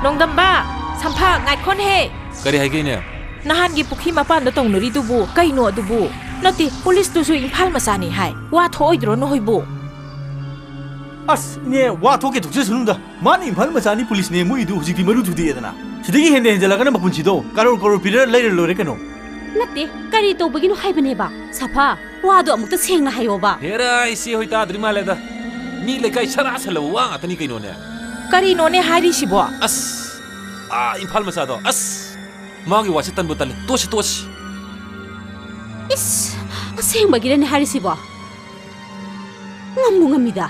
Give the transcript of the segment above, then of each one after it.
Nongdamba, Sampa, Naikon he. Kari Hagine. Nahangi Pukima Pan the Tonuri Dubu, Kaino Dubu. Noti, police to swing Palmasani high. What hoidro no hibu? As near what took it to Sunda. Money in Palmasani police name we do Zikimaru to the Edna. Sitting in the Lagana Punchido, Carol Coropira later Lorecano. Nati, Carito begin Hybeneba. Sapa, Wado Muta Sing Hayoba. Here I see Hota Drimaleda. Me like I Sarasala, at any Kinone. Carinone Hari Shibo. As in Palmasado, as Maggie Washington Butal, Tosh. Is a same again Harisiba. Namungamida.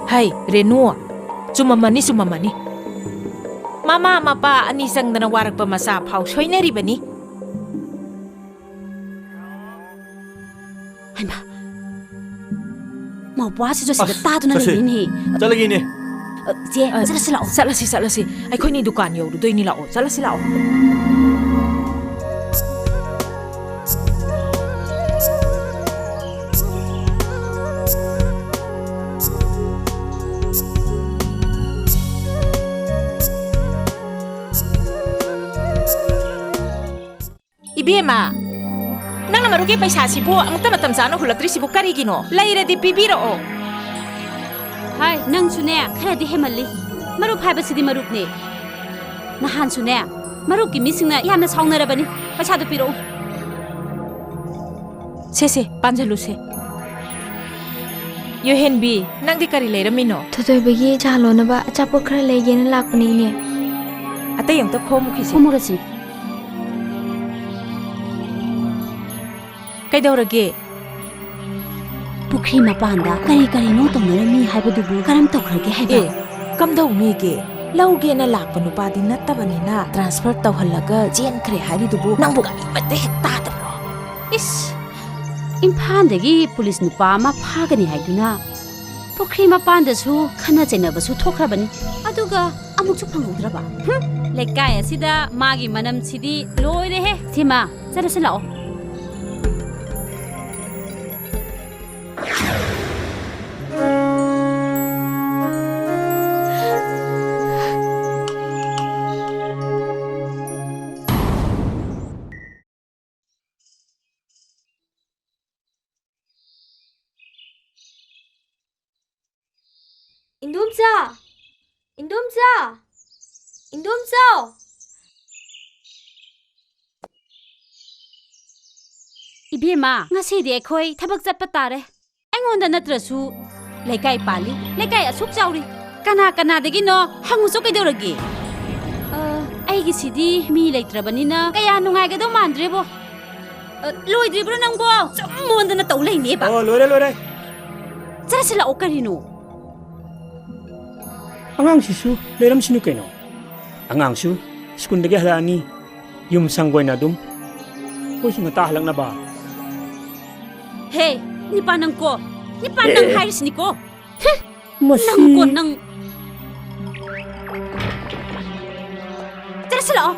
Hey, Renault. Sumamani. Mama, Mapa, Anisang na nawarak pa masap, how shoy na ribani? Hamba. Mawasi jo sa tato na nilini. Talagini. Salasi. Ay ko ni dukan yo, doy nila o. Salasi lao. Ibema. Nang namarugi paisa sibo, ang tamatamsano hulagri sibo karigino. Laira di pibiro o. Hai, nang sune, kaya di hemali. Marup hai basi di marup ni. Nahan sune, marup ki missing na yam na song na rabani. Paisa do piro. Se, panjalu se. Yo henbi, nang di kari laira mino. Totoy bagi jalo na ba achapo kara lagi na lakuni ni. Ate yung to komu kisi. Komu kasi. Kay daurage. Pukri mapanda kari no tongnarami haibadubu karam tokhrage haiba. Kam daw mi ge. Lauge na lakpa nupa din natabani na transfer tawhalaga jen kre haridubu nang buga mate hekta tabro. Is imphandagi police nupa ma phagani haiduna. Pukri mapanda su khana chenaba su thokrabani. Aduga amukchu phangudraba. Lekai asida magi manam sidi loire he. Thima sarase lao. Indumza. Ibema, ngasidi ekhoi thabak chatpa tare. Aingonda natrasu lekai pali, lekai asuk chauri. Kana degi no hanguso kaidauragi. Aigi sidi mi leitrabanina kaya nungai gado mandrebo. Loidribro nangbo. Sammonda na taulai neba. Oh, lore. Sarasila okarino. Angang sisu leram sinu keno. Angang su skundagi halani yum sanggoy na dum. Ko singa tahlang na ba? Hey, nipanang ko. Nipanang Haris niko. Masi. Nang ko nang. Sarasila